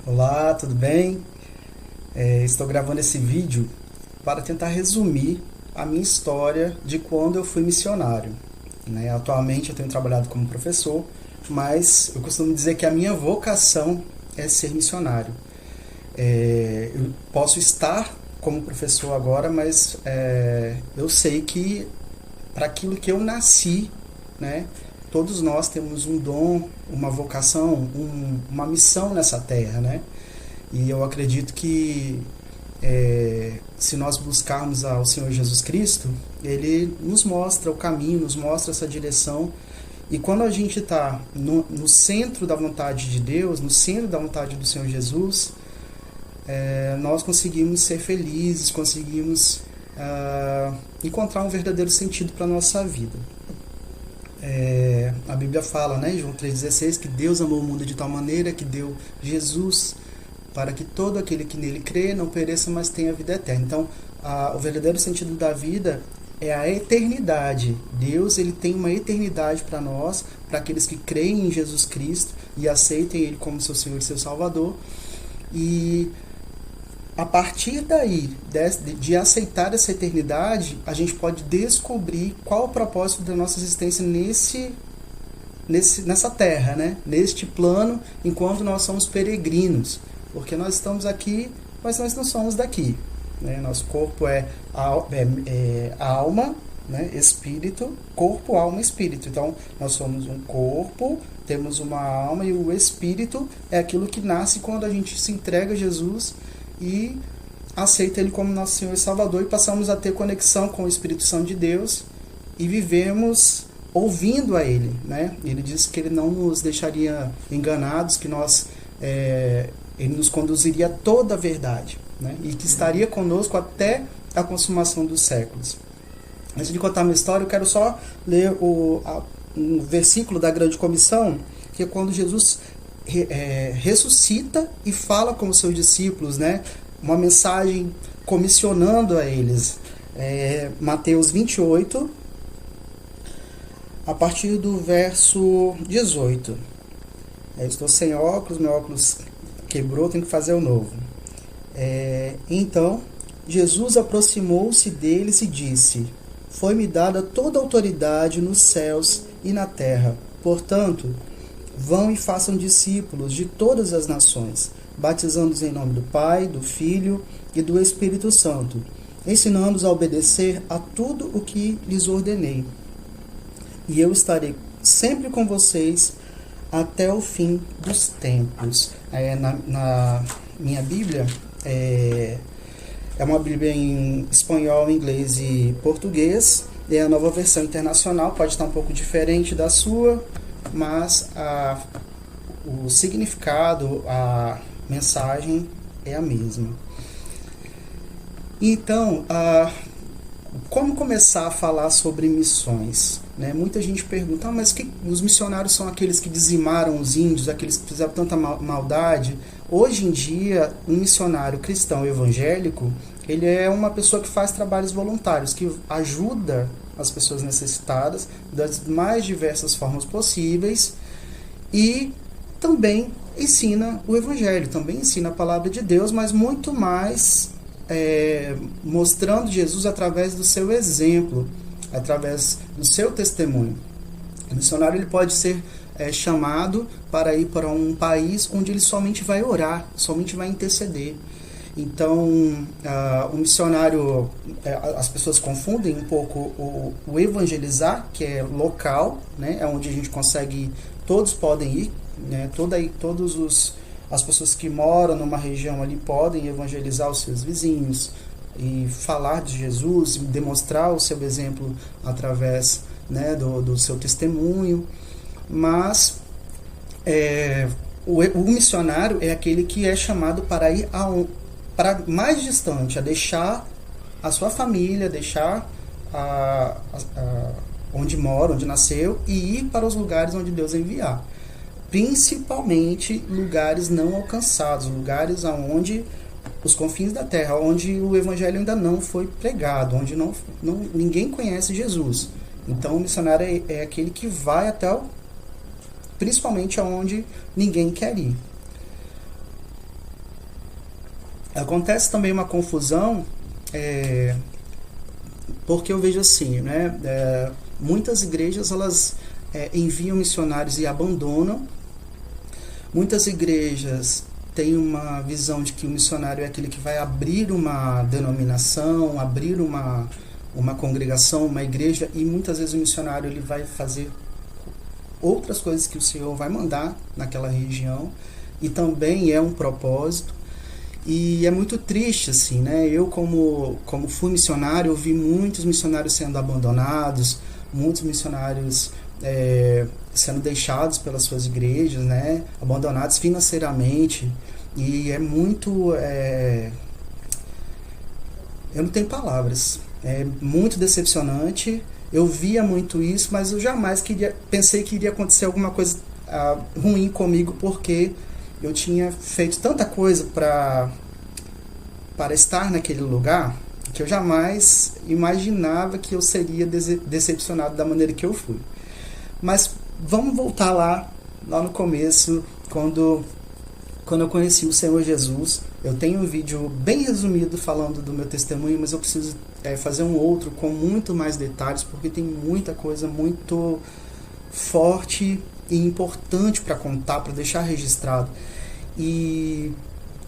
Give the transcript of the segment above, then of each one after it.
Olá, tudo bem? Estou gravando esse vídeo para tentar resumir a minha história de quando eu fui missionário. Atualmente eu tenho trabalhado como professor, mas eu costumo dizer que a minha vocação é ser missionário. Eu posso estar como professor agora, mas eu sei que para aquilo que eu nasci, né, todos nós temos um dom, uma vocação, uma missão nessa terra, né? E eu acredito que se nós buscarmos ao Senhor Jesus Cristo, Ele nos mostra o caminho, nos mostra essa direção. E quando a gente está no centro da vontade de Deus, no centro da vontade do Senhor Jesus, nós conseguimos ser felizes, conseguimos encontrar um verdadeiro sentido para a nossa vida. A Bíblia fala, né, em João 3,16, que Deus amou o mundo de tal maneira que deu Jesus para que todo aquele que nele crê não pereça, mas tenha vida eterna. Então, o verdadeiro sentido da vida é a eternidade. Deus, ele tem uma eternidade para nós, para aqueles que creem em Jesus Cristo e aceitem Ele como seu Senhor e seu Salvador. E a partir daí, de aceitar essa eternidade, a gente pode descobrir qual o propósito da nossa existência nessa terra, né? Neste plano, enquanto nós somos peregrinos. Porque nós estamos aqui, mas nós não somos daqui. Né? Nosso corpo é alma, né? Espírito, corpo, alma, espírito. Então, nós somos um corpo, temos uma alma, e o espírito é aquilo que nasce quando a gente se entrega a Jesus e aceita Ele como nosso Senhor e Salvador, e passamos a ter conexão com o Espírito Santo de Deus e vivemos ouvindo a Ele. Né? Ele disse que Ele não nos deixaria enganados, que Ele nos conduziria a toda a verdade, né? E que estaria conosco até a consumação dos séculos. Antes de contar a minha história, eu quero só ler um versículo da Grande Comissão, que é quando Jesus ressuscita e fala com os seus discípulos, né? Uma mensagem comissionando a eles. Mateus 28, a partir do verso 18. Eu estou sem óculos, meu óculos quebrou, tenho que fazer o novo. Então, Jesus aproximou-se deles e disse: Foi-me dada toda a autoridade nos céus e na terra. Portanto, vão e façam discípulos de todas as nações, batizando-os em nome do Pai, do Filho e do Espírito Santo, ensinando-os a obedecer a tudo o que lhes ordenei. E eu estarei sempre com vocês até o fim dos tempos. Na minha Bíblia, é uma Bíblia em espanhol, inglês e português. É a Nova Versão Internacional, pode estar um pouco diferente da sua, mas o significado, a mensagem é a mesma. Então, como começar a falar sobre missões? Né? Muita gente pergunta, mas os missionários são aqueles que dizimaram os índios, aqueles que fizeram tanta maldade? Hoje em dia, um missionário cristão evangélico, ele é uma pessoa que faz trabalhos voluntários, que ajuda as pessoas necessitadas das mais diversas formas possíveis e também ensina o evangelho, também ensina a palavra de Deus, mas muito mais mostrando Jesus através do seu exemplo, através do seu testemunho. O missionário ele pode ser chamado para ir para um país onde ele somente vai orar, somente vai interceder. Então, o missionário, as pessoas confundem um pouco o evangelizar, que é local, né, é onde a gente consegue, todos podem ir, né, as pessoas que moram numa região ali podem evangelizar os seus vizinhos e falar de Jesus, demonstrar o seu exemplo através, né, do seu testemunho. Mas o missionário é aquele que é chamado para ir para mais distante, a deixar a sua família, deixar onde mora, onde nasceu, e ir para os lugares onde Deus enviar. Principalmente lugares não alcançados, lugares onde os confins da terra, onde o evangelho ainda não foi pregado, onde ninguém conhece Jesus. Então o missionário é aquele que vai até, principalmente aonde ninguém quer ir. Acontece também uma confusão, porque eu vejo assim, né? Muitas igrejas elas enviam missionários e abandonam. Muitas igrejas têm uma visão de que o missionário é aquele que vai abrir uma denominação, abrir uma congregação, uma igreja, e muitas vezes o missionário ele vai fazer outras coisas que o Senhor vai mandar naquela região, e também é um propósito. E é muito triste, assim, né? Eu, como fui missionário, eu vi muitos missionários sendo abandonados, muitos missionários sendo deixados pelas suas igrejas, né? Abandonados financeiramente. E é muito... eu não tenho palavras. É muito decepcionante. Eu via muito isso, mas eu jamais pensei que iria acontecer alguma coisa ruim comigo, porque eu tinha feito tanta coisa para estar naquele lugar, que eu jamais imaginava que eu seria decepcionado da maneira que eu fui. Mas vamos voltar lá no começo, quando eu conheci o Senhor Jesus. Eu tenho um vídeo bem resumido falando do meu testemunho, mas eu preciso fazer um outro com muito mais detalhes, porque tem muita coisa muito forte e importante para contar, para deixar registrado. E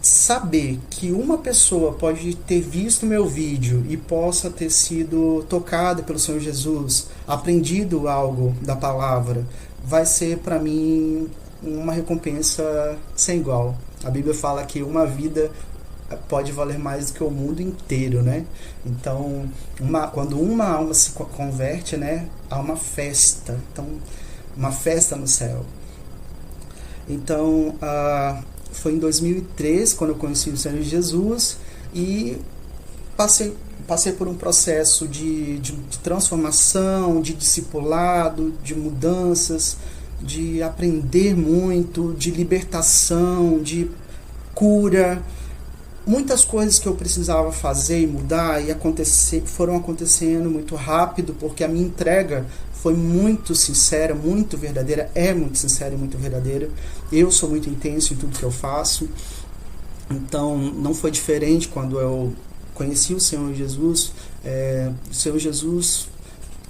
saber que uma pessoa pode ter visto meu vídeo e possa ter sido tocada pelo Senhor Jesus, aprendido algo da palavra, vai ser para mim uma recompensa sem igual. A Bíblia fala que uma vida pode valer mais do que o mundo inteiro, né? Então, quando uma alma se converte, né, há uma festa. Então, uma festa no céu. Então, foi em 2003 quando eu conheci o Senhor Jesus e passei por um processo de transformação, de discipulado, de mudanças, de aprender muito, de libertação, de cura. Muitas coisas que eu precisava fazer e mudar e foram acontecendo muito rápido, porque a minha entrega foi muito sincera, muito verdadeira, é muito sincera e muito verdadeira. Eu sou muito intenso em tudo que eu faço. Então, não foi diferente quando eu conheci o Senhor Jesus. O Senhor Jesus,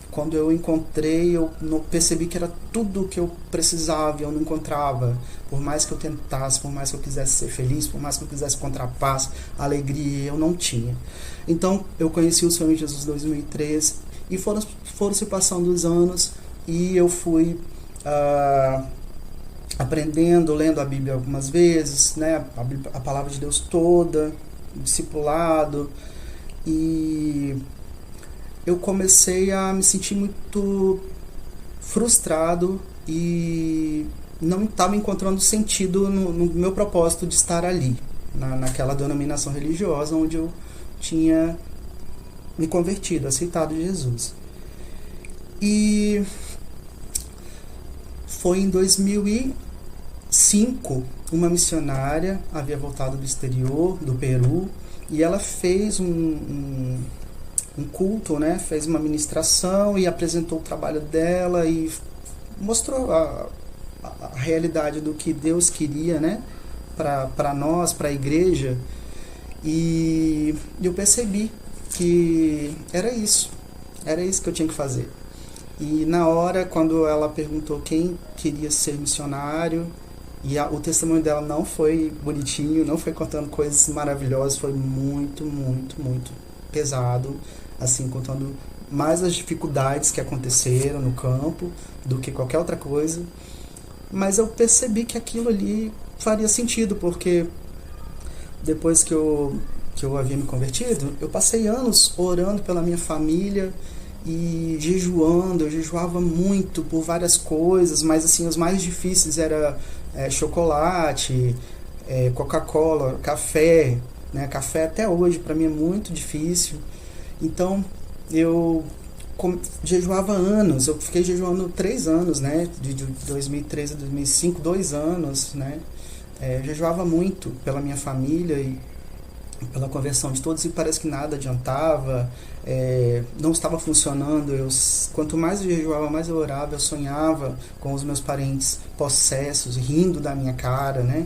quando eu encontrei, eu percebi que era tudo o que eu precisava e eu não encontrava. Por mais que eu tentasse, por mais que eu quisesse ser feliz, por mais que eu quisesse encontrar paz, alegria, eu não tinha. Então, eu conheci o Senhor Jesus em 2013 e foram se passando os anos e eu fui aprendendo, lendo a Bíblia algumas vezes, né, a palavra de Deus toda, discipulado, e eu comecei a me sentir muito frustrado e não estava encontrando sentido no meu propósito de estar ali, naquela denominação religiosa onde eu tinha me convertido, aceitado Jesus. E foi em 2005, uma missionária havia voltado do exterior, do Peru, e ela fez um culto, né? Fez uma ministração e apresentou o trabalho dela e mostrou a realidade do que Deus queria, né? Para nós, para a igreja. E eu percebi que era isso que eu tinha que fazer. E na hora, quando ela perguntou quem queria ser missionário, e o testemunho dela não foi bonitinho, não foi contando coisas maravilhosas, foi muito, muito, muito pesado, assim, contando mais as dificuldades que aconteceram no campo do que qualquer outra coisa. Mas eu percebi que aquilo ali faria sentido, porque depois que eu havia me convertido, eu passei anos orando pela minha família e jejuando. Eu jejuava muito por várias coisas, mas assim, os mais difíceis era chocolate, Coca-Cola, café, né? Café até hoje para mim é muito difícil. Então eu jejuava anos, eu fiquei jejuando 3 anos, né? De 2013 a 2005, 2 anos, né? Eu jejuava muito pela minha família e pela conversão de todos, e parece que nada adiantava, não estava funcionando. Quanto mais eu jejuava, mais eu orava, eu sonhava com os meus parentes possessos, rindo da minha cara, né?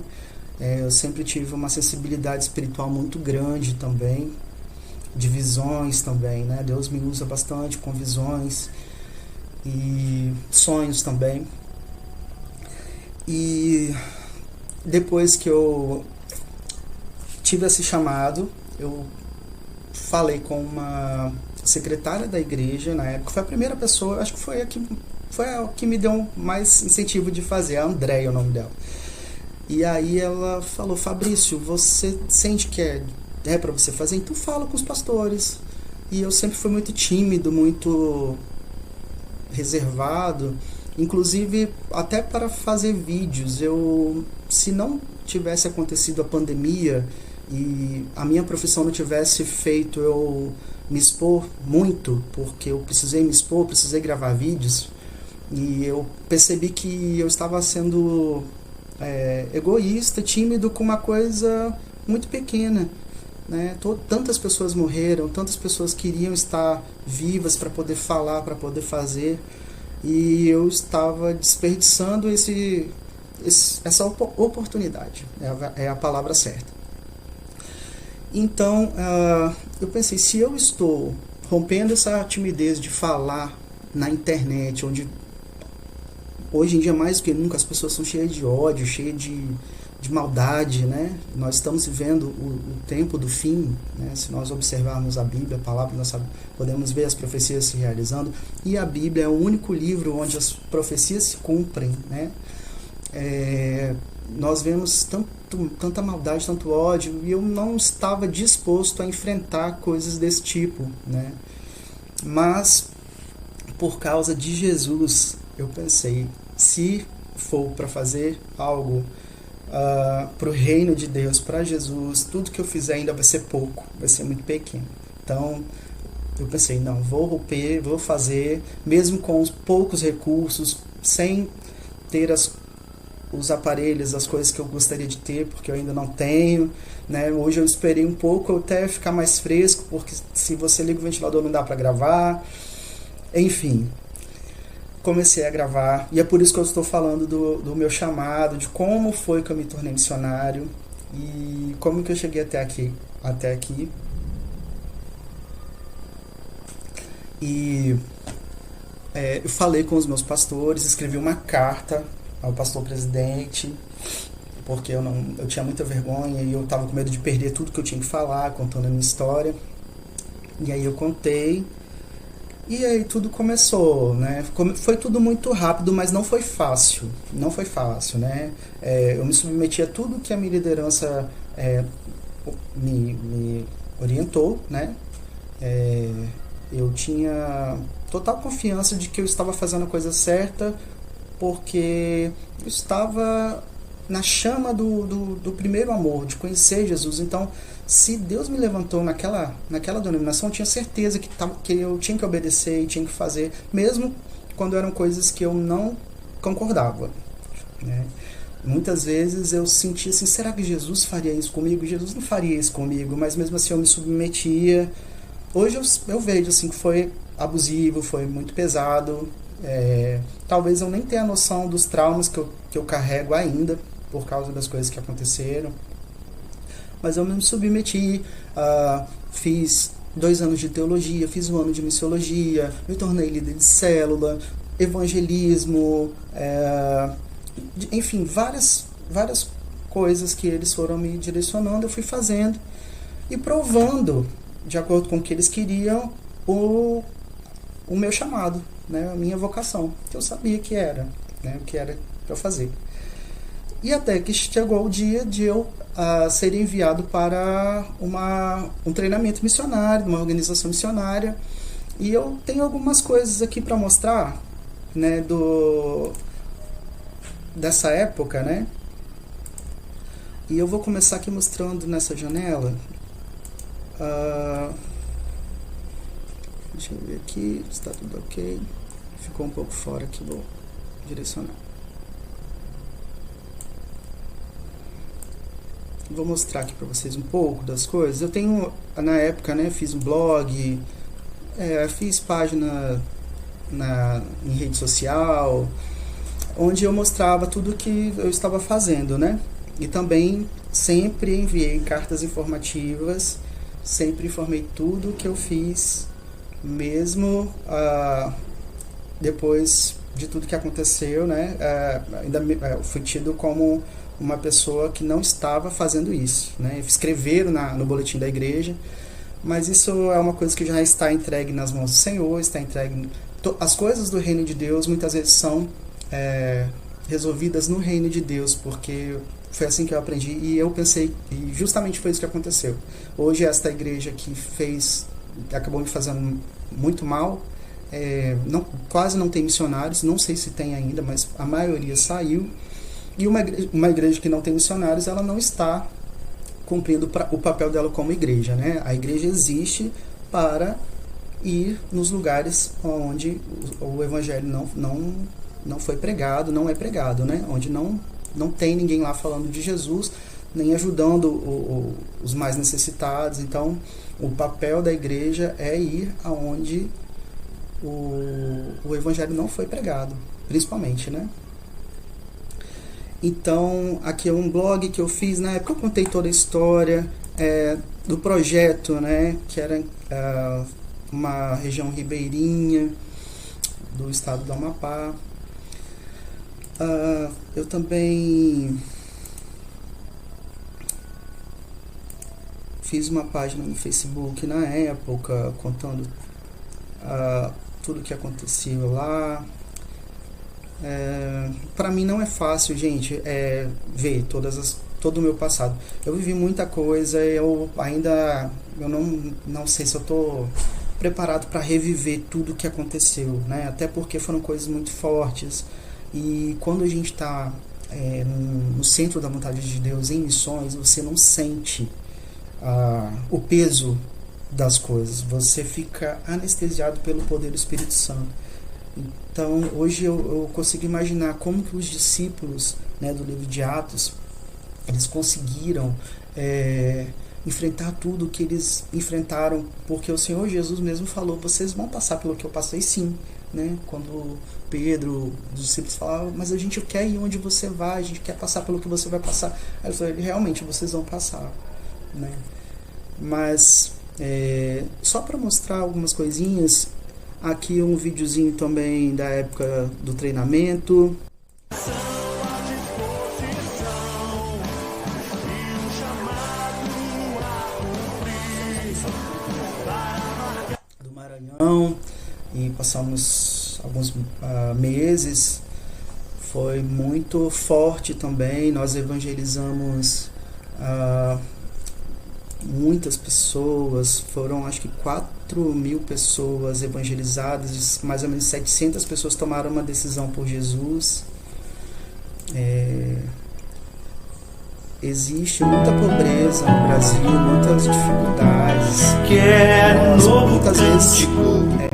Eu sempre tive uma sensibilidade espiritual muito grande também, de visões também, né? Deus me usa bastante com visões e sonhos também. E depois que eu tive esse chamado, eu falei com uma secretária da igreja na época, foi a primeira pessoa, acho que foi a que me deu mais incentivo de fazer, a Andréia, o nome dela. E aí ela falou: Fabrício, você sente que é para você fazer? Então fala com os pastores. E eu sempre fui muito tímido, muito reservado, inclusive até para fazer vídeos. Se não tivesse acontecido a pandemia e a minha profissão não tivesse feito eu me expor muito, porque eu precisei me expor, precisei gravar vídeos, e eu percebi que eu estava sendo egoísta, tímido com uma coisa muito pequena, né? Tantas pessoas morreram, tantas pessoas queriam estar vivas para poder falar, para poder fazer, e eu estava desperdiçando essa oportunidade, é a palavra certa. Então, eu pensei, se eu estou rompendo essa timidez de falar na internet, onde hoje em dia mais do que nunca as pessoas são cheias de ódio, cheias de maldade, né? Nós estamos vivendo o tempo do fim, né? Se nós observarmos a Bíblia, a palavra, nós podemos ver as profecias se realizando, e a Bíblia é o único livro onde as profecias se cumprem, né? Nós vemos tanta maldade, tanto ódio, e eu não estava disposto a enfrentar coisas desse tipo, né? Mas, por causa de Jesus, eu pensei, se for para fazer algo para o reino de Deus, para Jesus, tudo que eu fizer ainda vai ser pouco, vai ser muito pequeno. Então, eu pensei, não, vou romper, vou fazer, mesmo com os poucos recursos, sem ter os aparelhos, as coisas que eu gostaria de ter, porque eu ainda não tenho, né? Hoje eu esperei um pouco até ficar mais fresco, porque se você liga o ventilador não dá para gravar. Enfim, comecei a gravar, e é por isso que eu estou falando do meu chamado, de como foi que eu me tornei missionário e como que eu cheguei até aqui. E eu falei com os meus pastores, escrevi uma carta ao pastor presidente, porque eu tinha muita vergonha e eu estava com medo de perder tudo que eu tinha que falar, contando a minha história. E aí eu contei, e aí tudo começou, né? Foi tudo muito rápido, mas não foi fácil, né? Eu me submeti a tudo que a minha liderança me orientou, né? Eu tinha total confiança de que eu estava fazendo a coisa certa, porque eu estava na chama do primeiro amor, de conhecer Jesus. Então, se Deus me levantou naquela denominação, eu tinha certeza que eu tinha que obedecer e tinha que fazer, mesmo quando eram coisas que eu não concordava, né? Muitas vezes eu sentia assim, será que Jesus faria isso comigo? Jesus não faria isso comigo, mas mesmo assim eu me submetia. Hoje eu vejo assim, que foi abusivo, foi muito pesado. Talvez eu nem tenha noção dos traumas que eu carrego ainda por causa das coisas que aconteceram, mas eu me submeti. Fiz 2 anos de teologia, fiz 1 ano de missiologia, me tornei líder de célula, evangelismo, enfim, várias coisas que eles foram me direcionando, eu fui fazendo e provando, de acordo com o que eles queriam, o meu chamado, né, a minha vocação, que eu sabia que era, né, o que era para eu fazer. E até que chegou o dia de eu ser enviado para um treinamento missionário, uma organização missionária, e eu tenho algumas coisas aqui para mostrar, né, dessa época, né, e eu vou começar aqui mostrando nessa janela. Deixa eu ver aqui, está tudo ok. Ficou um pouco fora aqui, vou direcionar. Vou mostrar aqui para vocês um pouco das coisas. Eu tenho, na época, né, fiz um blog, fiz página em rede social, onde eu mostrava tudo que eu estava fazendo, né? E também sempre enviei cartas informativas, sempre informei tudo que eu fiz, mesmo depois de tudo que aconteceu, né? Fui tido como uma pessoa que não estava fazendo isso, né? Escreveram no boletim da igreja, mas isso é uma coisa que já está entregue nas mãos do Senhor, está entregue. As coisas do reino de Deus muitas vezes são resolvidas no reino de Deus, porque foi assim que eu aprendi e eu pensei, e justamente foi isso que aconteceu. Hoje esta igreja que acabou me fazendo muito mal, quase não tem missionários, não sei se tem ainda, mas a maioria saiu, e uma igreja que não tem missionários, ela não está cumprindo o papel dela como igreja, né? A igreja existe para ir nos lugares onde o evangelho não foi pregado, não é pregado, né? Onde não tem ninguém lá falando de Jesus, nem ajudando os mais necessitados. Então, o papel da igreja é ir aonde o evangelho não foi pregado, principalmente, né? Então, aqui é um blog que eu fiz na época, eu contei toda a história do projeto, né? Que era uma região ribeirinha do estado do Amapá. Eu também fiz uma página no Facebook na época, contando tudo o que aconteceu lá. Para mim não é fácil, gente, ver todo o meu passado. Eu vivi muita coisa, eu não sei se eu estou preparado para reviver tudo o que aconteceu, né? Até porque foram coisas muito fortes. E quando a gente está no centro da vontade de Deus, em missões, você não sente o peso das coisas. Você fica anestesiado pelo poder do Espírito Santo. Então, hoje eu consigo imaginar como que os discípulos, né, do livro de Atos, eles conseguiram enfrentar tudo que eles enfrentaram, porque o Senhor Jesus mesmo falou, vocês vão passar pelo que eu passei, sim. Né? Quando Pedro, os discípulos falavam, mas a gente quer ir onde você vai, a gente quer passar pelo que você vai passar. Aí ele falou, realmente, vocês vão passar. Né? Mas, só para mostrar algumas coisinhas, aqui um videozinho também da época do treinamento. Do Maranhão. E passamos alguns meses. Foi muito forte também. Nós evangelizamos muitas pessoas. Foram acho que 4.000 pessoas evangelizadas. Mais ou menos 700 pessoas tomaram uma decisão por Jesus. Existe muita pobreza no Brasil, muitas dificuldades. Quero muitas vezes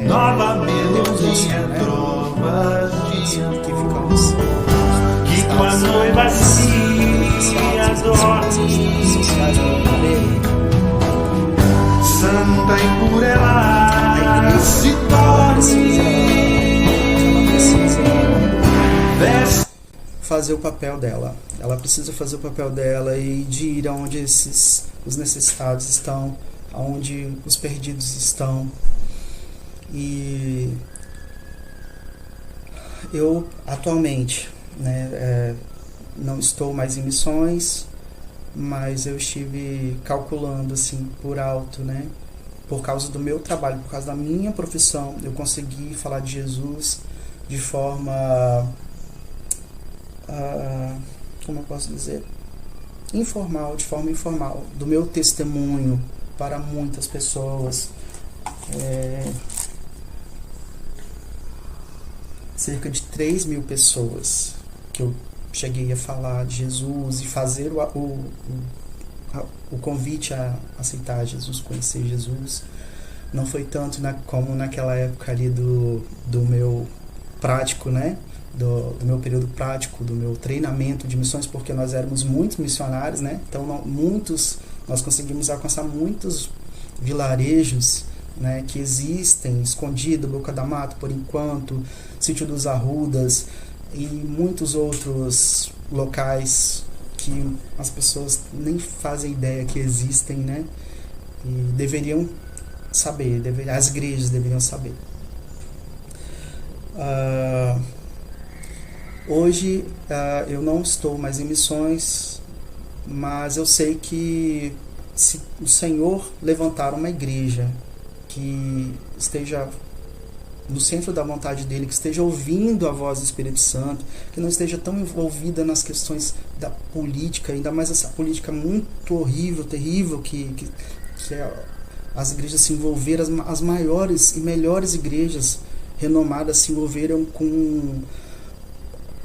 nova melodia, né? trovas de amor, que ficamos que tua noiva se adorme, santa e pura ela se torne. Fazer o papel dela. Ela precisa fazer o papel dela e de ir aonde os necessitados estão, aonde os perdidos estão. E eu atualmente, né, não estou mais em missões, mas eu estive calculando assim por alto, né, por causa do meu trabalho, por causa da minha profissão, eu consegui falar de Jesus de forma como eu posso dizer, informal, de forma informal, do meu testemunho para muitas pessoas. Cerca de 3.000 pessoas que eu cheguei a falar de Jesus e fazer o convite a aceitar Jesus, conhecer Jesus. Não foi tanto como naquela época ali do meu prático, né? Do meu período prático, do meu treinamento de missões, porque nós éramos muitos missionários, né? Então nós conseguimos alcançar muitos vilarejos, né, que existem, escondido, Boca da Mata, por enquanto, Sítio dos Arrudas e muitos outros locais que as pessoas nem fazem ideia que existem, né? E deveriam saber, as igrejas deveriam saber. Hoje eu não estou mais em missões, mas eu sei que se o Senhor levantar uma igreja que esteja no centro da vontade dele, que esteja ouvindo a voz do Espírito Santo, que não esteja tão envolvida nas questões da política, ainda mais essa política muito horrível, terrível, que as igrejas se envolveram, as maiores e melhores igrejas renomadas se envolveram com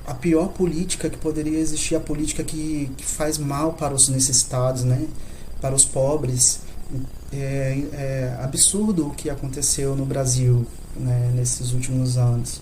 a pior política que poderia existir, a política que faz mal para os necessitados, né? Para os pobres. É absurdo o que aconteceu no Brasil, né, nesses últimos anos.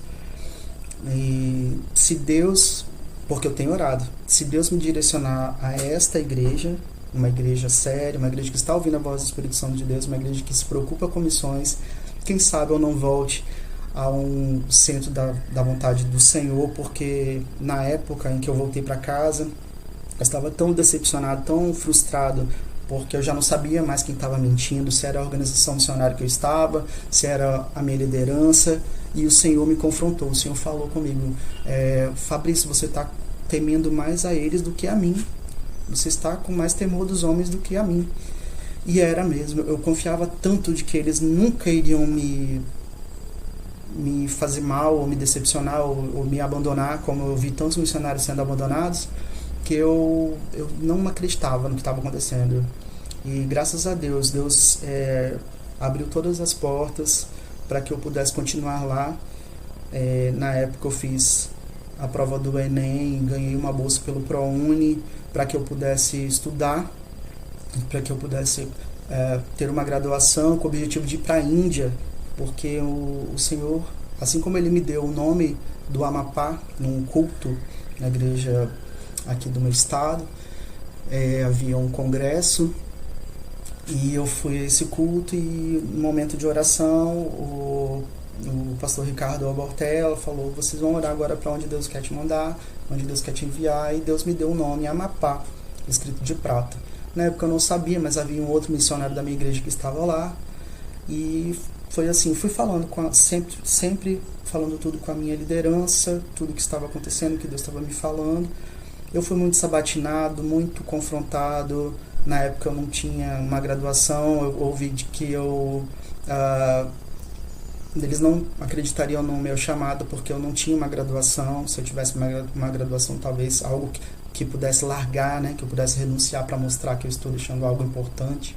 E se Deus, porque eu tenho orado, se Deus me direcionar a esta igreja, uma igreja séria, uma igreja que está ouvindo a voz do Espírito Santo de Deus, uma igreja que se preocupa com missões, quem sabe eu não volte a um centro da vontade do Senhor, porque na época em que eu voltei para casa, eu estava tão decepcionado, tão frustrado, porque eu já não sabia mais quem estava mentindo, se era a organização missionária que eu estava, se era a minha liderança, e o Senhor me confrontou, o Senhor falou comigo, Fabrício, você está temendo mais a eles do que a mim, você está com mais temor dos homens do que a mim. E era mesmo, eu confiava tanto de que eles nunca iriam me fazer mal, ou me decepcionar, ou me abandonar, como eu vi tantos missionários sendo abandonados, que eu não acreditava no que estava acontecendo. E graças a Deus, abriu todas as portas para que eu pudesse continuar lá. Na época eu fiz a prova do Enem, ganhei uma bolsa pelo ProUni para que eu pudesse estudar, para que eu pudesse ter uma graduação com o objetivo de ir para a Índia, porque o Senhor, assim como Ele me deu o nome do Amapá num culto na igreja aqui do meu estado, havia um congresso e eu fui a esse culto, e no momento de oração o pastor Ricardo Albortella falou: vocês vão orar agora para onde Deus quer te mandar, onde Deus quer te enviar, e Deus me deu o nome Amapá, escrito de prata. Na época eu não sabia, mas havia um outro missionário da minha igreja que estava lá, e foi assim, fui falando sempre falando tudo com a minha liderança, tudo que estava acontecendo, que Deus estava me falando. Eu fui muito sabatinado, muito confrontado. Na época eu não tinha uma graduação, eu ouvi de que eles não acreditariam no meu chamado porque eu não tinha uma graduação. Se eu tivesse uma graduação, talvez algo que pudesse largar, né, que eu pudesse renunciar para mostrar que eu estou deixando algo importante.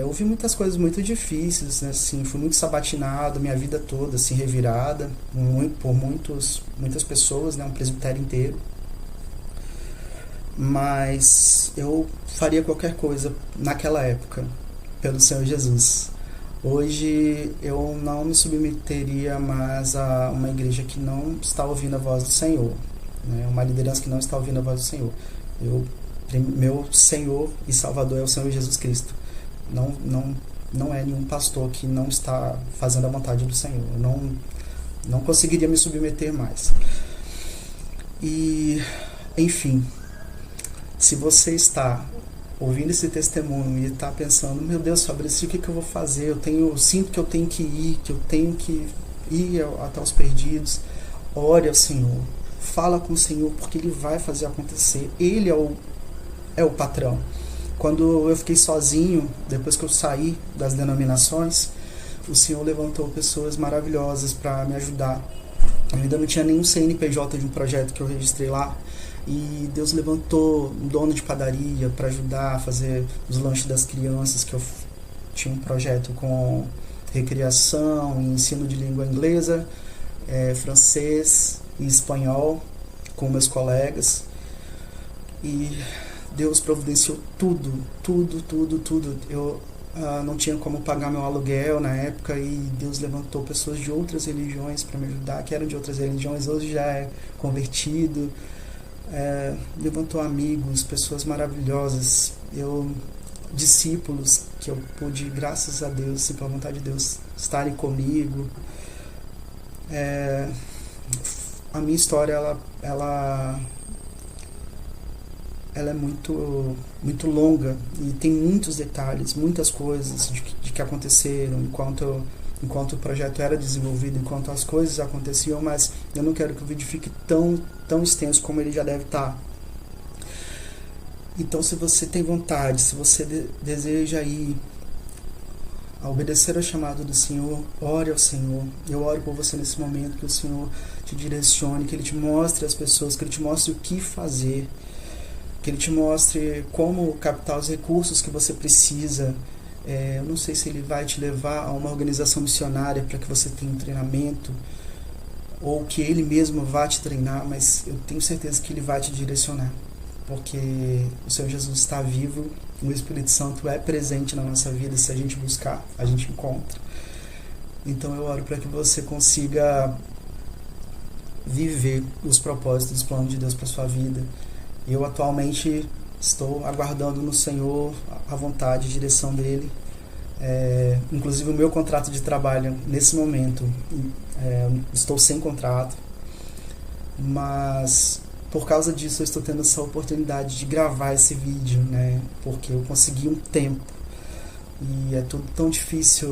Ouvi muitas coisas muito difíceis, né, assim, fui muito sabatinado, minha vida toda assim, revirada por muitas pessoas, né, um presbitério inteiro. Mas eu faria qualquer coisa naquela época pelo Senhor Jesus. Hoje eu não me submeteria mais a uma igreja que não está ouvindo a voz do Senhor, né? Uma liderança que não está ouvindo a voz do Senhor. Meu Senhor e Salvador é o Senhor Jesus Cristo. Não é nenhum pastor que não está fazendo a vontade do Senhor. Eu não conseguiria me submeter mais. E, enfim, se você está ouvindo esse testemunho e está pensando: meu Deus, Fabrício, o que eu vou fazer? Eu sinto que eu tenho que ir até os perdidos. Ore ao Senhor, fala com o Senhor, porque Ele vai fazer acontecer. Ele é o patrão. Quando eu fiquei sozinho, depois que eu saí das denominações, o Senhor levantou pessoas maravilhosas para me ajudar. Eu ainda não tinha nenhum CNPJ de um projeto que eu registrei lá, e Deus levantou um dono de padaria para ajudar a fazer os lanches das crianças, que eu tinha um projeto com recriação e ensino de língua inglesa, francês e espanhol com meus colegas. E Deus providenciou tudo. Eu não tinha como pagar meu aluguel na época, e Deus levantou pessoas de outras religiões para me ajudar, que eram de outras religiões, hoje já é convertido. Levantou amigos, pessoas maravilhosas, discípulos que eu pude, graças a Deus e pela vontade de Deus, estarem comigo. A minha história, ela ela é muito, muito longa e tem muitos detalhes, muitas coisas de que aconteceram enquanto o projeto era desenvolvido, enquanto as coisas aconteciam, mas eu não quero que o vídeo fique tão extenso como ele já deve estar. Então, se você tem vontade, se você deseja ir a obedecer ao chamado do Senhor, ore ao Senhor. Eu oro por você nesse momento, que o Senhor te direcione, que Ele te mostre as pessoas, que Ele te mostre o que fazer, que Ele te mostre como captar os recursos que você precisa. Eu não sei se Ele vai te levar a uma organização missionária para que você tenha um treinamento, ou que Ele mesmo vai te treinar, mas eu tenho certeza que Ele vai te direcionar, porque o Senhor Jesus está vivo, o Espírito Santo é presente na nossa vida, se a gente buscar, a gente encontra. Então eu oro para que você consiga viver os propósitos, os planos de Deus para sua vida. Eu atualmente estou aguardando no Senhor a vontade e direção dEle. Inclusive o meu contrato de trabalho nesse momento, estou sem contrato, mas por causa disso eu estou tendo essa oportunidade de gravar esse vídeo, né? Porque eu consegui um tempo, e é tudo tão difícil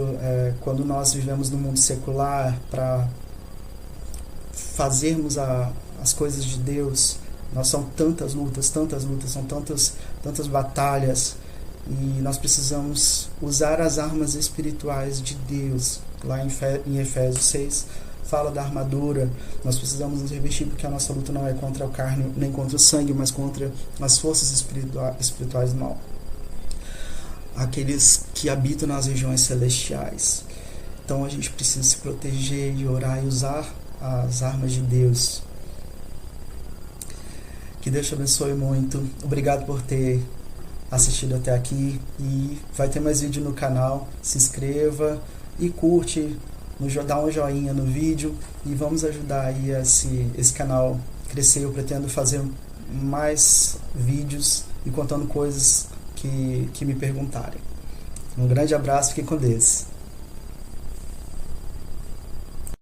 quando nós vivemos no mundo secular para fazermos as coisas de Deus. São tantas lutas, são tantas batalhas, e nós precisamos usar as armas espirituais de Deus. Lá em Efésios 6 fala da armadura. Nós precisamos nos revestir, porque a nossa luta não é contra a carne nem contra o sangue, mas contra as forças espirituais do mal, aqueles que habitam nas regiões celestiais. Então a gente precisa se proteger e orar e usar as armas de Deus. Que Deus te abençoe muito. Obrigado por ter assistido até aqui, e vai ter mais vídeo no canal. Se inscreva e curte, dá um joinha no vídeo, e vamos ajudar aí esse canal crescer. Eu pretendo fazer mais vídeos e contando coisas que me perguntarem. Um grande abraço, fiquem com Deus.